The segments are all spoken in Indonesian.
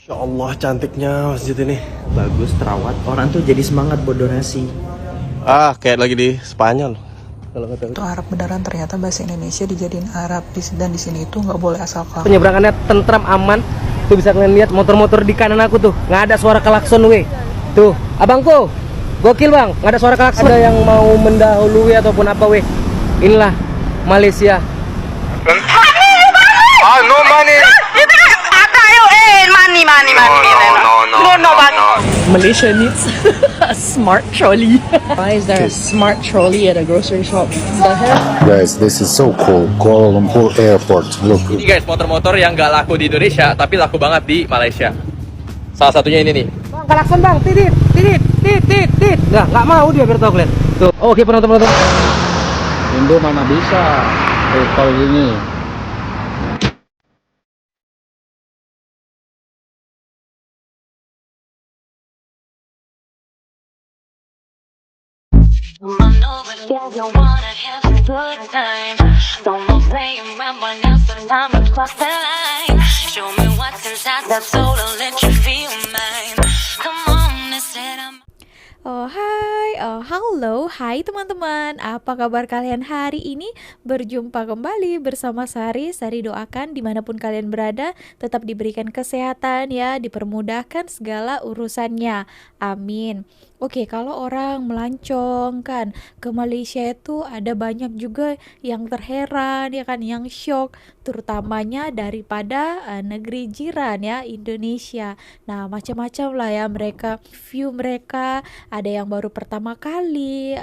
Masya Allah, cantiknya masjid ini. Bagus, terawat, orang tuh jadi semangat buat donasi. Kayak lagi di Spanyol. Kalau kata Itu Arab beneran, ternyata bahasa Indonesia dijadiin Arab. Dan di sini itu nggak boleh asal kelak. Penyeberangannya tentram, aman. Tuh bisa kalian lihat motor-motor di kanan aku tuh, nggak ada suara klakson weh. Tuh, abangku, gokil bang, nggak ada suara klakson. Ada yang mau mendahului ataupun apa weh. Inilah Malaysia. no money. Malaysia needs a smart trolley. Why is there a smart trolley at a grocery shop? The hell? Guys, this is so cool. Kuala Lumpur Airport. Look. Ini guys, motor-motor yang nggak laku di Indonesia, tapi laku banget di Malaysia. Salah satunya ini nih. Bang, klakson bang, titit, titit, titit, titit. Nggak mau dia biar tau kalian. Tuh, oke penonton-penonton. Indo mana bisa kalau gini. Yeah, you wanna have a good time. Don't know playing around, but now's the time to cross the line. Show me what's inside that soul, I'll let you feel mine. Come on, instead I'm Halo, hai teman-teman. Apa kabar kalian hari ini? Berjumpa kembali bersama Sari. Sari doakan dimanapun kalian berada tetap diberikan kesehatan ya, dipermudahkan segala urusannya. Amin. Oke, kalau orang melancong kan ke Malaysia itu ada banyak juga yang terheran ya kan, yang shock, terutamanya daripada negeri jiran ya, Indonesia. Nah, macam-macam lah ya mereka, view mereka, ada yang baru pertama kali,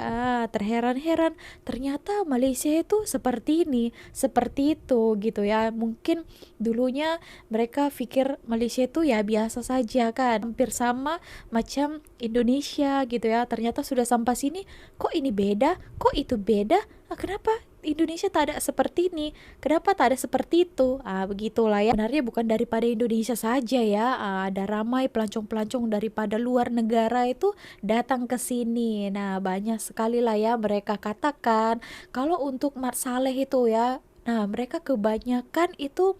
terheran-heran ternyata Malaysia itu seperti ini, seperti itu gitu ya. Mungkin dulunya mereka pikir Malaysia itu ya biasa saja kan, hampir sama macam Indonesia gitu ya. Ternyata sudah sampai sini, kok ini beda, kok itu beda, kenapa Indonesia tak ada seperti ini, kenapa tak ada seperti itu, begitulah ya. Sebenarnya bukan daripada Indonesia saja ya, ada ramai pelancong-pelancong daripada luar negara itu datang ke sini. Nah, banyak sekali lah ya mereka katakan kalau untuk Mat Saleh itu ya, nah mereka kebanyakan itu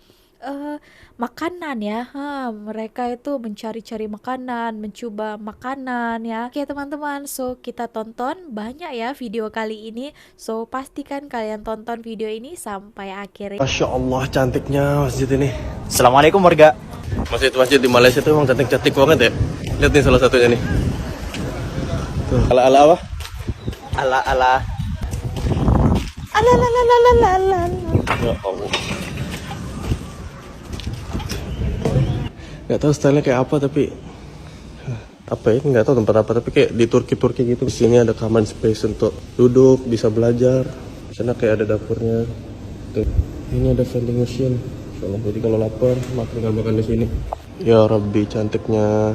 makanan ya, mereka itu mencari-cari makanan, mencoba makanan ya. Oke teman-teman, so kita tonton banyak ya video kali ini, so pastikan kalian tonton video ini sampai akhir. Masya Allah, cantiknya masjid ini. Assalamualaikum warga. Masjid-masjid di Malaysia tuh emang cantik-cantik banget ya. Lihat nih salah satunya nih. Tuh, ala-ala apa? Ala-ala. Ya Allah. Nggak tahu stylenya kayak apa, tapi apa ya, nggak tahu tempat apa, tapi kayak di Turki gitu. Di sini ada common space untuk duduk, bisa belajar. Di sana kayak ada dapurnya. Tuh, ini ada vending machine. Insyaallah, jadi kalau lapar tinggal makan di sini. Ya Rabbi, cantiknya,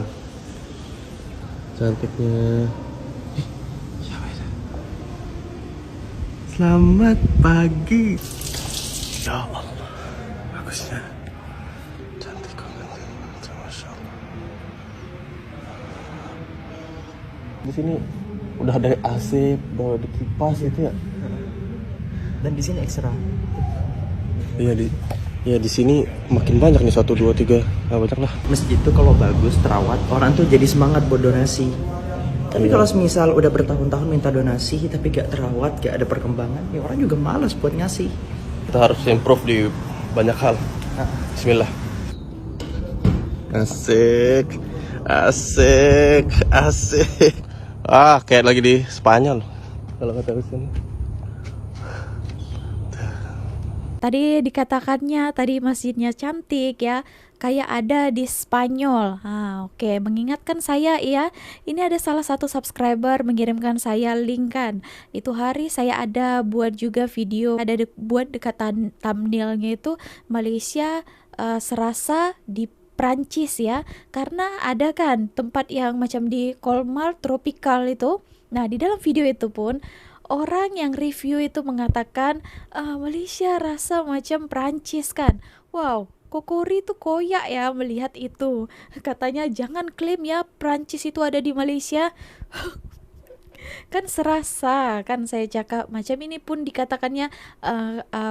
cantiknya. Siapa itu? Selamat pagi. Ya Allah, bagusnya. Di sini udah ada AC, udah ada kipas gitu ya. Dan di sini ekstra. Iya di sini makin banyak nih, 1, 2, 3, banyak lah. Masjid tuh kalau bagus, terawat, orang tuh jadi semangat buat donasi. Tapi kalau semisal udah bertahun-tahun minta donasi tapi gak terawat, gak ada perkembangan, ya orang juga malas buat ngasih. Kita harus improve di banyak hal. Bismillah. Asik, asik, asik. Kayak lagi di Spanyol. Kalau kata sini. Tadi dikatakannya tadi masjidnya cantik ya, kayak ada di Spanyol. Oke, mengingatkan saya ya, ini ada salah satu subscriber mengirimkan saya link kan. Itu hari saya ada buat juga video, ada buat dekat thumbnailnya itu Malaysia serasa di Prancis ya, karena ada kan tempat yang macam di Colmar Tropical itu. Nah, di dalam video itu pun orang yang review itu mengatakan Malaysia rasa macam Prancis kan. Wow, Kokori tuh koyak ya melihat itu. Katanya jangan klaim ya Prancis itu ada di Malaysia. Kan serasa kan saya cakap macam ini pun dikatakannya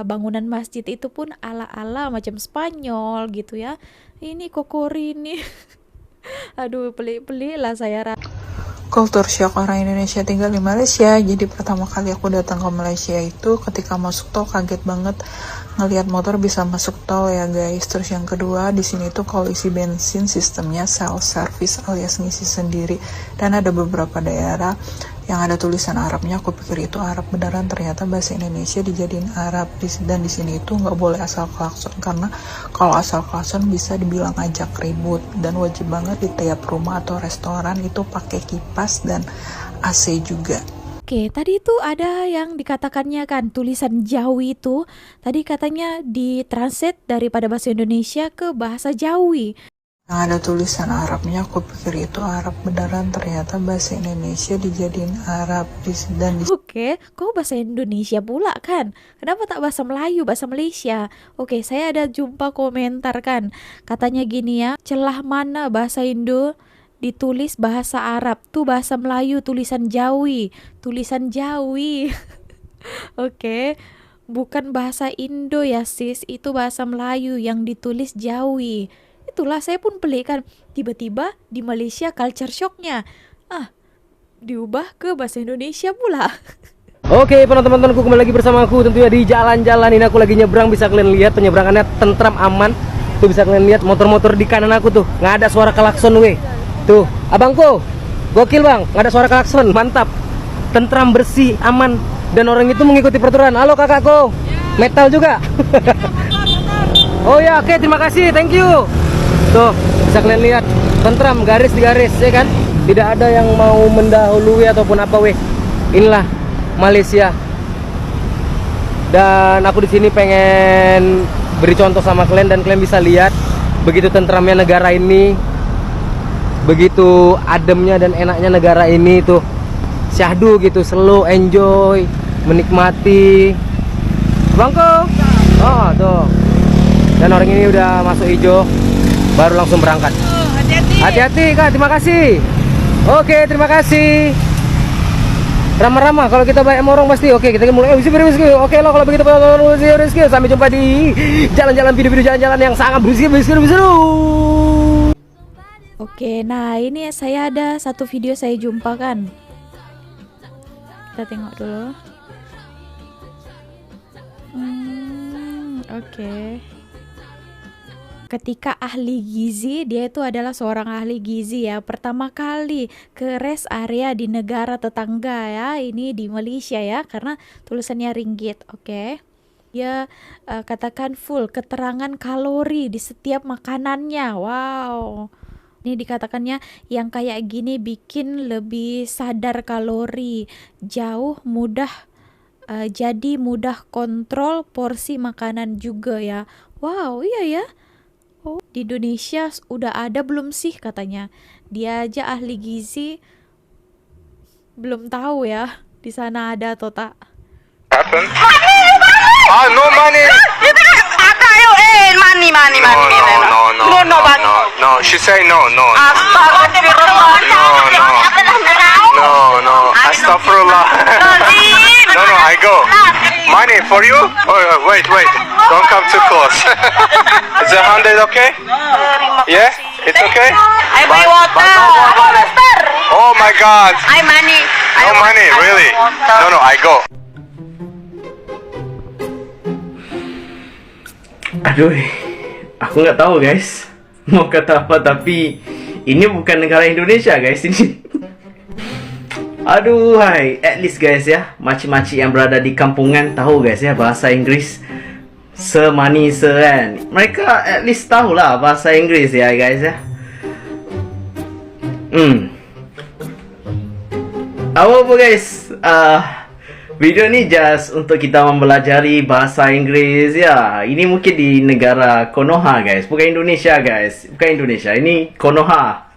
bangunan masjid itu pun ala-ala macam Spanyol gitu ya. Ini kokori nih. Aduh, pelik-pelik lah saya. Culture shock orang Indonesia tinggal di Malaysia. Jadi pertama kali aku datang ke Malaysia itu ketika masuk tol kaget banget ngelihat motor bisa masuk tol ya guys. Terus yang kedua di sini tuh kalau isi bensin sistemnya self service alias ngisi sendiri, dan ada beberapa daerah yang ada tulisan Arabnya. Aku pikir itu Arab beneran, ternyata bahasa Indonesia dijadiin Arab. Dan di sini itu nggak boleh asal klakson, karena kalau asal klakson bisa dibilang ajak ribut. Dan wajib banget di tiap rumah atau restoran itu pakai kipas dan AC juga. Oke, tadi itu ada yang dikatakannya kan tulisan Jawi itu tadi katanya ditranslate daripada bahasa Indonesia ke bahasa Jawi. Yang ada tulisan Arabnya, aku pikir itu Arab beneran, ternyata bahasa Indonesia dijadiin Arab. Dan di Oke, kok bahasa Indonesia pula kan? Kenapa tak bahasa Melayu, bahasa Malaysia? Oke, saya ada jumpa komentar kan. Katanya gini ya, celah mana bahasa Indo ditulis bahasa Arab, tuh bahasa Melayu tulisan Jawi. Tulisan Jawi. Oke, bukan bahasa Indo ya sis, itu bahasa Melayu yang ditulis Jawi. Itulah saya pun pelik kan, tiba-tiba di Malaysia culture shocknya diubah ke bahasa Indonesia pula. Oke, teman-temanku, kembali lagi bersama aku tentunya di jalan-jalan. Ini aku lagi nyebrang, bisa kalian lihat penyeberangannya tentram, aman. Tuh bisa kalian lihat motor-motor di kanan aku tuh, nggak ada suara klakson weh. Tuh, abangku, gokil bang, nggak ada suara klakson, mantap. Tentram, bersih, aman, dan orang itu mengikuti peraturan. Halo kakakku, metal juga. Oh ya, oke, terima kasih, thank you. Tuh, bisa kalian lihat, tentram, garis di garis, ya kan? Tidak ada yang mau mendahului ataupun apa weh. Inilah Malaysia. Dan aku di sini pengen beri contoh sama kalian, dan kalian bisa lihat begitu tentramnya negara ini, begitu ademnya dan enaknya negara ini tuh. Syahdu gitu, slow, enjoy, menikmati. Bangko. Oh, tuh. Dan orang ini udah masuk hijau, baru langsung berangkat. Hati-hati kak, terima kasih. Oke, terima kasih. Ramah-ramah, kalau kita baik sama orang pasti. Oke, kita mulai. Oke lo kalau begitu rezeki. Sampai jumpa di jalan-jalan, video-video jalan-jalan yang sangat seru. Oke, nah ini saya ada satu video saya jumpa kan. Kita tengok dulu. Oke. Ketika ahli gizi, dia itu adalah seorang ahli gizi ya, pertama kali ke rest area di negara tetangga ya, ini di Malaysia ya, karena tulisannya ringgit. Oke. Dia katakan full keterangan kalori di setiap makanannya. Wow. Ini dikatakannya yang kayak gini bikin lebih sadar kalori, jauh mudah jadi mudah kontrol porsi makanan juga ya. Wow, iya ya. Oh, di Indonesia udah ada belum sih katanya. Dia aja ahli gizi belum tahu ya di sana ada atau tak. No money. No. She say no. No. Astaghfirullah. No. I go. Money for you? Oh, wait. Don't come too close. Is 100 okay? Yeah, it's okay. I buy water. Oh my God. I money. No money, really? No, I go. Aduh, aku nggak tahu guys mau kata apa, tapi ini bukan negara Indonesia guys ini. Aduh, hai, at least guys ya, makcik-makcik yang berada di kampungan tahu guys ya bahasa Inggris semanis kan. Mereka at least tahu lah bahasa Inggris ya guys ya. Apa guys? Video ini just untuk kita mempelajari bahasa Inggris ya. Ini mungkin di negara Konoha guys, bukan Indonesia guys, bukan Indonesia. Ini Konoha.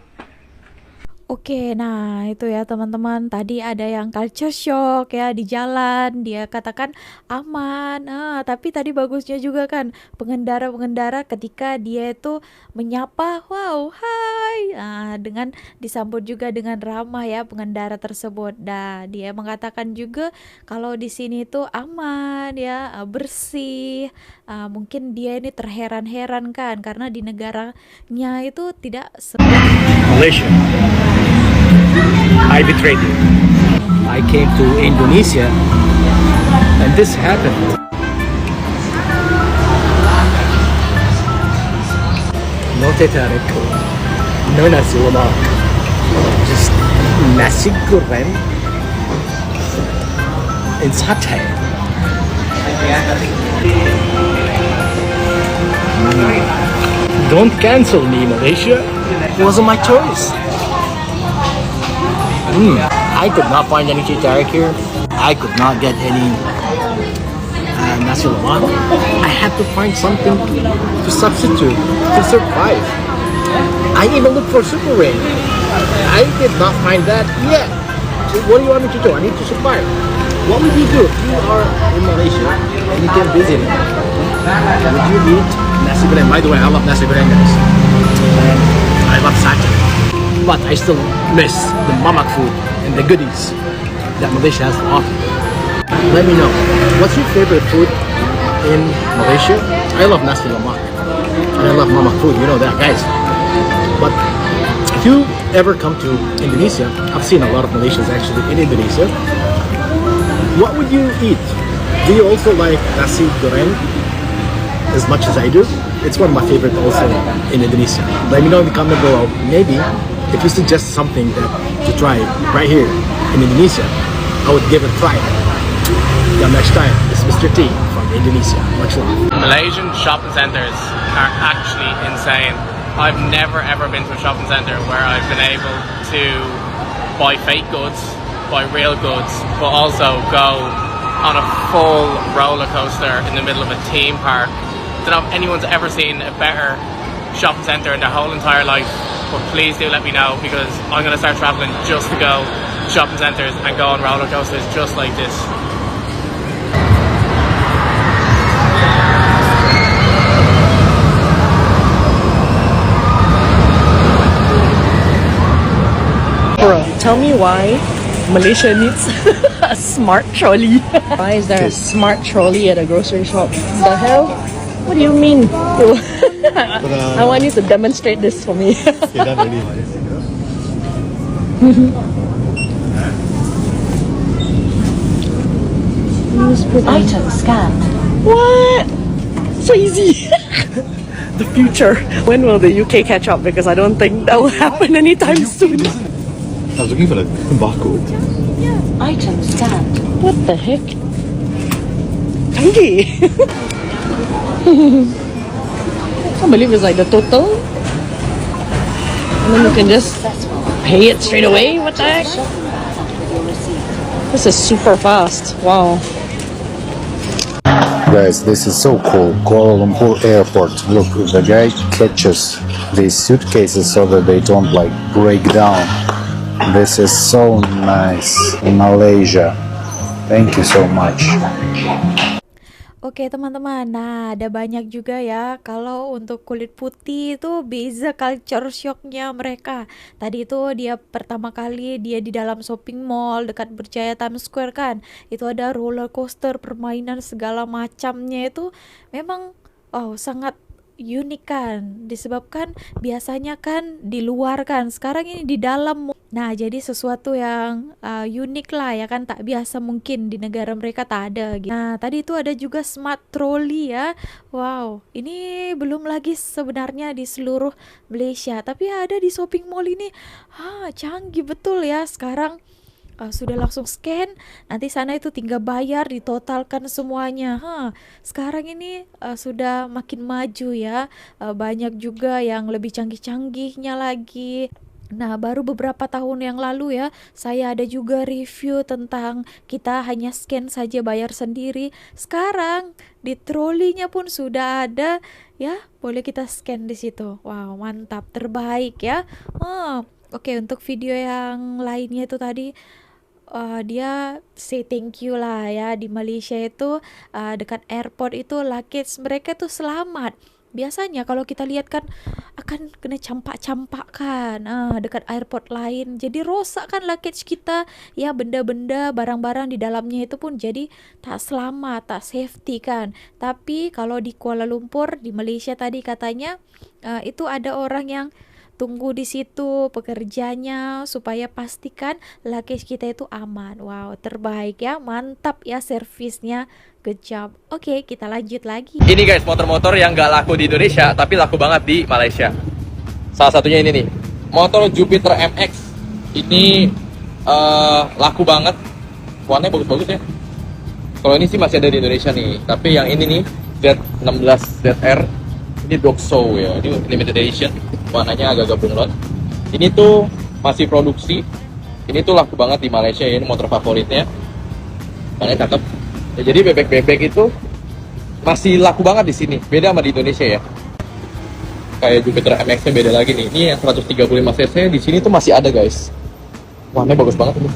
Oke, nah itu ya teman-teman, tadi ada yang culture shock ya di jalan, dia katakan aman. Tapi tadi bagusnya juga kan pengendara-pengendara ketika dia itu menyapa, wow, hai. dengan disambut juga dengan ramah ya pengendara tersebut. Nah, dia mengatakan juga kalau di sini tuh aman ya, bersih. Mungkin dia ini terheran-heran kan karena di negaranya itu tidak Malaysia. I betrayed you. I came to Indonesia and this happened. No teh tarik, no nasi lemak, just nasi goreng and satay. Don't cancel me, Malaysia. It wasn't my choice. I could not find any teh tarik here. I could not get any nasi lemak. I had to find something to substitute to survive. I even looked for super rain. I did not find that yet. So what do you want me to do? I need to survive. What would you do if you are in Malaysia and you can visit? Would you eat nasi goreng? By the way, I love nasi goreng, guys. And I love satay. But I still miss the mamak food and the goodies that Malaysia has to offer. Let me know, what's your favorite food in Malaysia? I love nasi lemak and I love mamak food, you know that, guys. But if you ever come to Indonesia, I've seen a lot of Malaysians actually in Indonesia. What would you eat? Do you also like nasi goreng as much as I do? It's one of my favorite also in Indonesia. Let me know in the comment below. Maybe if you suggest something that to try right here in Indonesia, I would give it a try. Till next time, this is Mr. T from Indonesia. Much love. Malaysian shopping centres are actually insane. I've never ever been to a shopping centre where I've been able to buy fake goods, buy real goods, but also go on a full roller coaster in the middle of a theme park. I don't know if anyone's ever seen a better shopping centre in their whole entire life, but please do let me know because I'm going to start travelling just to go shopping centres and go on roller coasters just like this. Bro, tell me why Malaysia needs a smart trolley. Why is there a smart trolley at a grocery shop? The hell? What do you mean? I want you to demonstrate this for me. Item scanned. What? So easy. The future. When will the UK catch up? Because I don't think that will happen anytime soon. I was looking for a barcode. Item scanned. What the heck? Canggih. I can't believe it's like the total. And then you can just pay it straight away. What the heck? This is super fast. Wow. Guys, this is so cool. Kuala Lumpur Airport. Look, the guy catches these suitcases so that they don't like break down. This is so nice in Malaysia. Thank you so much. Oke teman-teman, nah ada banyak juga ya kalau untuk kulit putih itu beza culture shocknya mereka. Tadi itu dia pertama kali dia di dalam shopping mall dekat Berjaya Times Square kan, itu ada roller coaster, permainan segala macamnya itu memang sangat unik kan, disebabkan biasanya kan di luar kan, sekarang ini di dalam. Nah jadi sesuatu yang unik lah ya kan, tak biasa mungkin di negara mereka tak ada gitu. Nah tadi itu ada juga smart trolley ya. Wow, ini belum lagi sebenarnya di seluruh Malaysia, tapi ada di shopping mall ini. Canggih betul ya sekarang. Sudah langsung scan, nanti sana itu tinggal bayar, ditotalkan semuanya. Sekarang ini sudah makin maju ya, banyak juga yang lebih canggih-canggihnya lagi. Nah baru beberapa tahun yang lalu ya, saya ada juga review tentang kita hanya scan saja bayar sendiri. Sekarang di trolinya pun sudah ada ya, boleh kita scan di situ. Wow, mantap, terbaik ya. Oke, untuk video yang lainnya itu tadi dia say thank you lah ya, di Malaysia itu dekat airport itu luggage mereka tuh selamat. biasanya kalau kita lihat kan akan kena campak-campak kan dekat airport lain, jadi rosak kan luggage kita ya, benda-benda barang-barang di dalamnya itu pun jadi tak selamat, tak safety kan. Tapi kalau di Kuala Lumpur di Malaysia tadi katanya itu ada orang yang tunggu di situ pekerjanya supaya pastikan luggage kita itu aman. Wow, terbaik ya, mantap ya servisnya, good job. Oke, kita lanjut lagi. Ini guys, motor-motor yang nggak laku di Indonesia tapi laku banget di Malaysia. Salah satunya ini nih, motor Jupiter MX. Ini laku banget, warnanya bagus-bagus ya. Kalau ini sih masih ada di Indonesia nih, tapi yang ini nih Z16 ZR, ini dog show ya, ini limited edition, warnanya agak-agak bunglon. Ini tuh masih produksi, ini tuh laku banget di Malaysia ya, ini motor favoritnya, warnanya cakep. Ya, jadi bebek-bebek itu masih laku banget di sini, beda sama di Indonesia ya. Kayak Jupiter MX-nya beda lagi nih, ini yang 135 cc di sini tuh masih ada guys, warnanya bagus banget ini,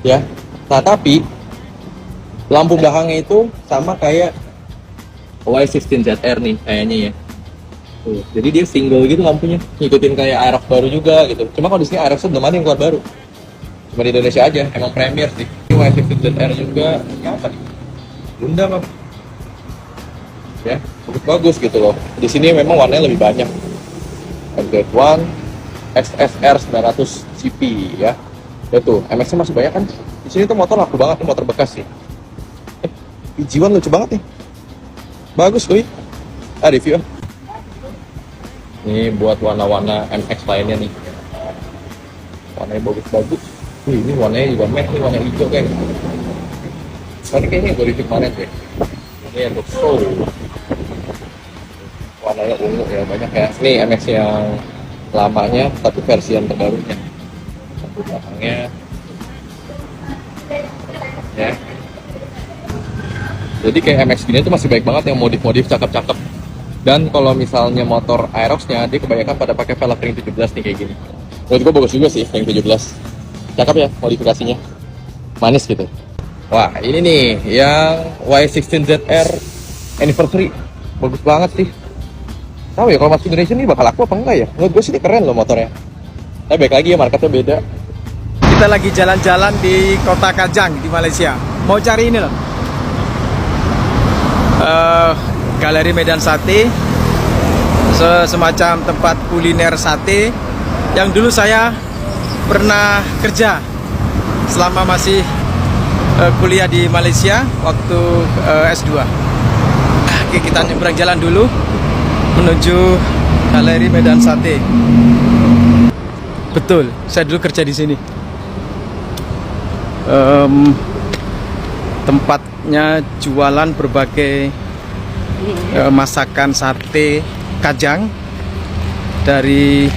ya. Nah tapi lampu belakangnya itu sama kayak Y16 ZR nih kayaknya ya. Tuh, jadi dia single gitu lampunya, ngikutin kayak Aerox baru juga gitu. Cuma kalau di sini Aerox belum ada yang keluar baru. Cuma di Indonesia aja, emang premier sih. Ini Y16 ZR juga, ini apa nih? Bunda apa? Ya, bagus gitu loh. Di sini memang warnanya lebih banyak. MZ1, XSR 900 CP ya. Ya tuh, MX-nya masih banyak kan? Di sini tuh motor laku banget, nih motor bekas sih. PG1 lucu banget nih. Bagus kuy. Review. Ini buat warna-warna MX lainnya nih. Warnanya bagus-bagus. Ini warnanya juga matte nih, warna hijau kan. Ini kayaknya gue review kemarin deh. Ini yang look so. Warnanya ungu ya, banyak ya. Ini MX yang lamanya, tapi versi yang terbarunya. Belakangnya. Ya. Jadi kayak MX gini tuh masih baik banget, yang modif-modif cakep-cakep. Dan kalau misalnya motor Aerox-nya, dia kebanyakan pada pakai velg ring 17 nih kayak gini. Menurut gue bagus juga sih ring 17. Cakep ya modifikasinya. Manis gitu. Wah, ini nih yang Y16 ZR Anniversary. Bagus banget sih. Tahu ya kalau masuk Indonesia nih bakal laku apa enggak ya? Menurut gue sih ini keren loh motornya. Tapi baik lagi ya, marketnya beda. Kita lagi jalan-jalan di kota Kajang di Malaysia. Mau cari ini loh. Galeri Medan Sate, semacam tempat kuliner sate yang dulu saya pernah kerja selama masih kuliah di Malaysia waktu S2. Oke, kita nyebrang jalan dulu menuju Galeri Medan Sate. Betul, saya dulu kerja di sini. Tempatnya jualan berbagai masakan sate Kajang dari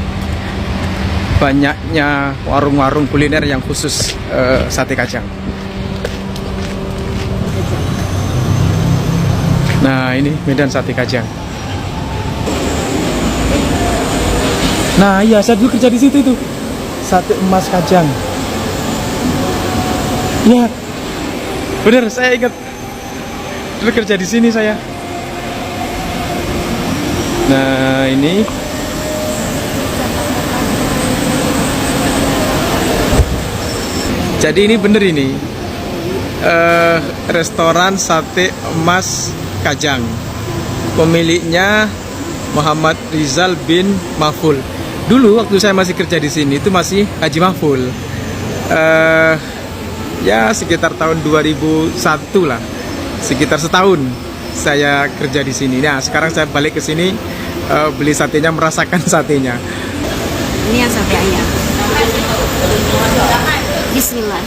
banyaknya warung-warung kuliner yang khusus sate Kajang. Nah, ini Medan Sate Kajang. Nah, iya, saya dulu kerja di situ tuh. Sate Emas Kajang. Iya. Bener, saya ingat. Dulu kerja di sini saya. Nah, ini jadi ini bener ini restoran Sate Emas Kajang. Pemiliknya Muhammad Rizal bin Mahful. Dulu waktu saya masih kerja di sini itu masih Haji Mahful. Ya sekitar tahun 2001 lah. Sekitar setahun saya kerja di sini. Nah, sekarang saya balik ke sini beli satenya, merasakan satenya. Ini yang sate ayam. Bismillah.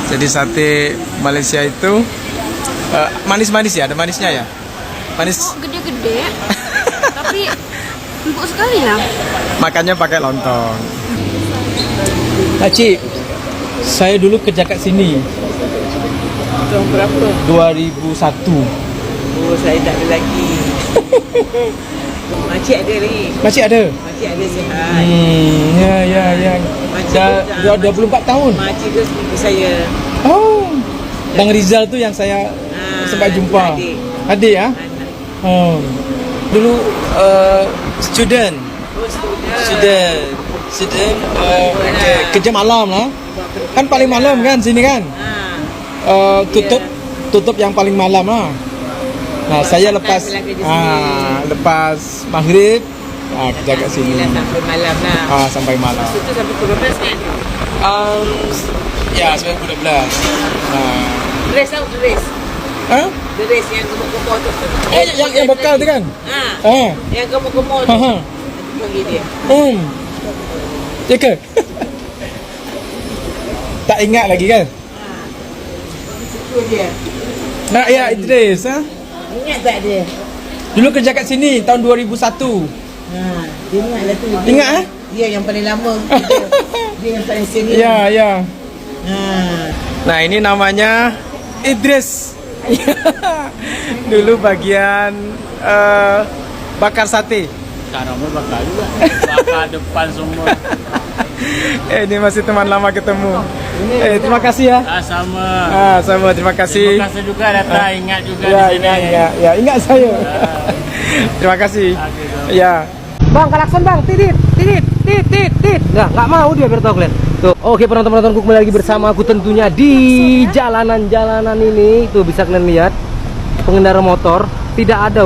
Jadi sate Malaysia itu manis-manis ya, ada manisnya ya. Manis. Oh, gede-gede. Tapi empuk sekali ya. Makannya pakai lontong. Haji, saya dulu kerja ke sini. Tahun berapa? 2001. Oh, saya tak ada lagi. Makcik ada lagi. Makcik ada? Makcik ada sihat. Ya. Dah 24 tahun. Makcik tu sepupu saya. Oh. Bang Rizal tu yang saya sempat jumpa. Adik ya? Dulu student. Kerja malam lah. Kan paling malam kan sini kan? Tutup yang paling malam lah. Nah, saya lepas maghrib kerja kat sini. Sampai malam lah. Sampai malam. Itu sampai pukul 12 kan? Ya, sampai pukul 12. Dress out, dress. Dress yang gemuk-gemuk tu. Yang bekal tu kan? Yang gemuk-gemuk tu. Bagi dia. Ya ke? Tak ingat lagi kan? Itu dia. Nak ya Idris Ingat tak dia? Dulu kerja kat sini tahun 2001. Dia ingat lah tu. Ingat Dia yang paling lama. Dia yang paling senior. Ya. Nah, ini namanya Idris. Dulu bagian bakar sate. Sekarang pun bakar juga. Bakar depan semua. Ini masih teman lama ketemu. Terima kasih ya. Sama. Terima kasih. Terima kasih juga datang. Ingat juga ya, di sini. Ya, ingat saya. Terima kasih. Ya. Bang, klakson bang. Titit. Nggak mau dia biar tahu kalian. Tuh, oke penonton-penontonku kembali lagi bersama aku tentunya di jalanan-jalanan ini. Tuh bisa kalian lihat pengendara motor tidak ada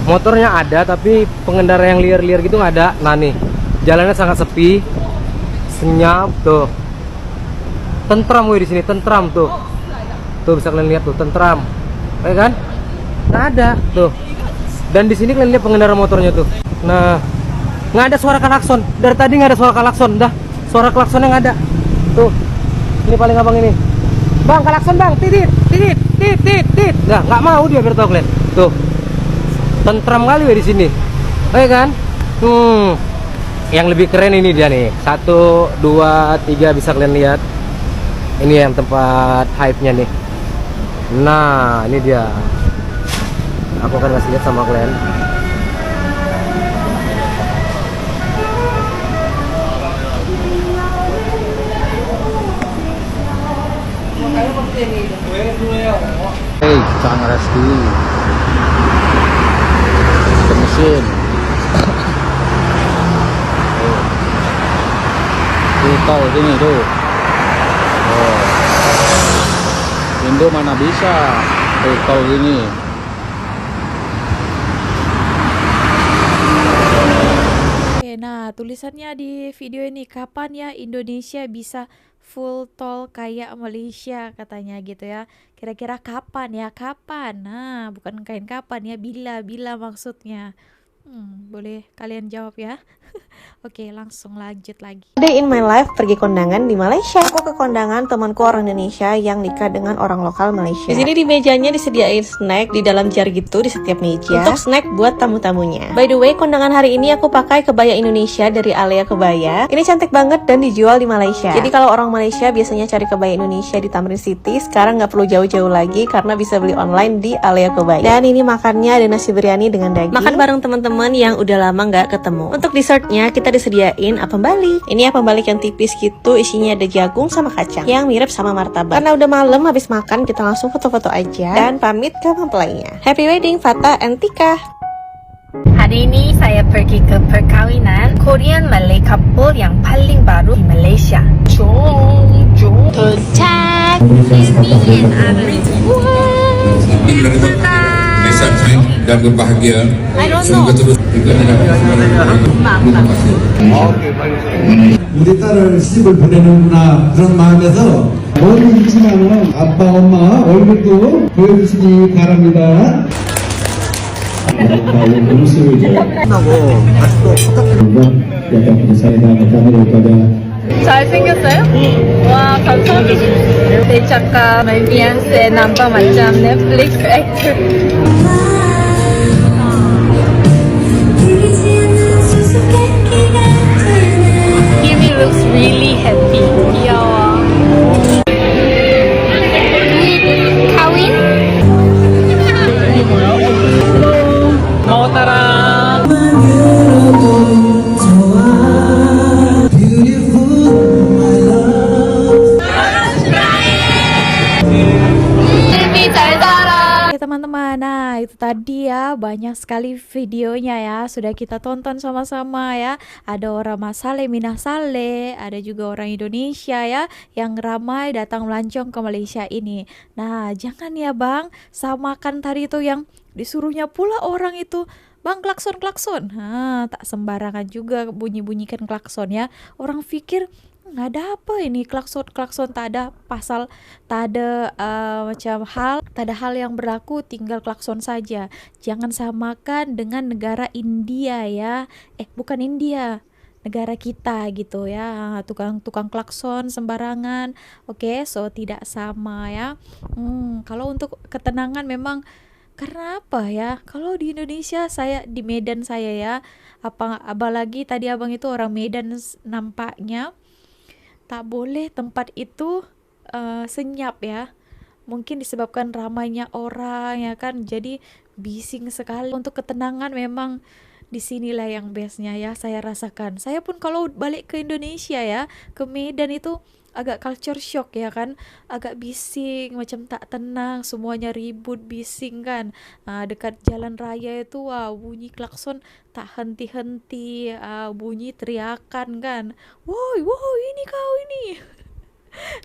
motornya ada tapi pengendara yang liar-liar gitu nggak ada. Nah nih jalannya sangat sepi, senyap tuh, tentram di sini, tentram tuh bisa kalian lihat tuh, tentram, ya kan? Nggak ada tuh. Dan di sini kalian lihat pengendara motornya tuh. Nah nggak ada suara klakson dari tadi, nggak ada suara klakson, dah suara klaksonnya nggak ada tuh. Ini paling gampang ini, bang klakson bang, titit. Nggak mau dia biar tahu kalian tuh. Tentram kali di sini, oke kan? Yang lebih keren ini dia nih, 1, 2, 3 bisa kalian lihat. Ini yang tempat hype-nya nih. Nah, ini dia. Aku akan kasih lihat sama kalian. Jangan restu. Mesin. Tol sini tuh. Indo mana bisa tol ini. Oke, nah tulisannya di video ini, kapan ya Indonesia bisa full tol kayak Malaysia katanya gitu ya. Kira-kira kapan ya? Kapan? Nah, bukan kapan ya, bila maksudnya. Boleh kalian jawab ya. Oke, langsung lanjut lagi. Day in my life pergi kondangan di Malaysia. Aku ke kondangan temanku orang Indonesia yang nikah dengan orang lokal Malaysia. Di sini di mejanya disediain snack di dalam jar gitu di setiap meja untuk snack buat tamu-tamunya. By the way, kondangan hari ini aku pakai kebaya Indonesia dari Alea Kebaya. Ini cantik banget dan dijual di Malaysia. Jadi kalau orang Malaysia biasanya cari kebaya Indonesia di Tamrin City, sekarang nggak perlu jauh-jauh lagi karena bisa beli online di Alea Kebaya. Dan ini makannya ada nasi biryani dengan daging. Makan bareng teman-teman yang udah lama nggak ketemu. Untuk dessertnya kita disediain apem balik. Ini apem balik yang tipis gitu, isinya ada jagung sama kacang yang mirip sama martabak. Karena udah malam, habis makan kita langsung foto-foto aja dan pamit ke mempelainya. Happy wedding Fata and Tika. Hari ini saya pergi ke perkawinan Korean Malay couple yang paling baru di Malaysia. Jom Totak Amy and Ari. Dan berbahagia. Semoga terus 우리 딸을 시집을 보내는구나 그런 마음에서 멀리 있지만은 아빠 엄마 얼굴도 보여주시기 바랍니다. 잘생겼어요? 와, 감사합니다. 내 작가 말비앙스의 남바 만점 넷플릭스 액트. Kimi looks really happy. 귀여워. Mau tarang. teman-teman, nah itu tadi ya banyak sekali videonya ya sudah kita tonton sama-sama ya. Ada orang Masale Minasale, ada juga orang Indonesia ya yang ramai datang melancong ke Malaysia ini. Nah jangan ya bang, samakan tadi itu yang disuruhnya pula orang itu, bang klakson. Nah tak sembarangan juga bunyi-bunyikan klakson ya. Orang pikir ada apa ini klakson tak ada pasal, tak ada tak ada hal yang berlaku, tinggal klakson saja. Jangan samakan dengan negara India ya, bukan India, negara kita gitu ya, tukang klakson sembarangan. Oke, so tidak sama ya. Kalau untuk ketenangan memang karena apa ya, kalau di Indonesia, saya di Medan saya ya, apalagi tadi abang itu orang Medan nampaknya tak boleh tempat itu senyap ya, mungkin disebabkan ramainya orang ya kan, jadi bising sekali. Untuk ketenangan memang disinilah yang bestnya ya, saya rasakan. Saya pun kalau balik ke Indonesia ya, ke Medan itu agak culture shock ya kan, agak bising, macam tak tenang, semuanya ribut, bising kan. Dekat jalan raya itu bunyi klakson tak henti-henti, bunyi teriakan kan, woi ini kau ini.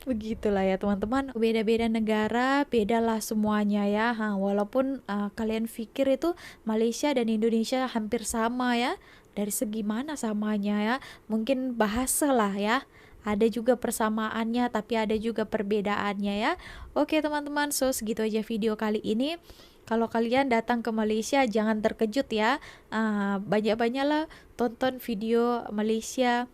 Begitulah ya teman-teman, beda-beda negara, bedalah semuanya ya. Walaupun kalian pikir itu Malaysia dan Indonesia hampir sama ya, dari segi mana samanya ya, mungkin bahasa lah ya, ada juga persamaannya tapi ada juga perbedaannya ya. Oke teman-teman, so segitu aja video kali ini. Kalau kalian datang ke Malaysia jangan terkejut ya, banyak-banyaklah tonton video Malaysia,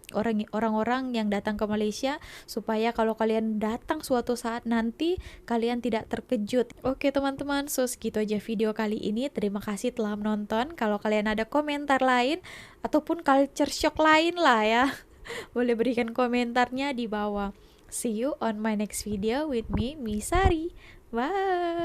orang-orang yang datang ke Malaysia, supaya kalau kalian datang suatu saat nanti kalian tidak terkejut. Oke teman-teman, so segitu aja video kali ini. Terima kasih telah menonton. Kalau kalian ada komentar lain ataupun culture shock lain lah ya, boleh berikan komentarnya di bawah. See you on my next video with me, Misari. Bye.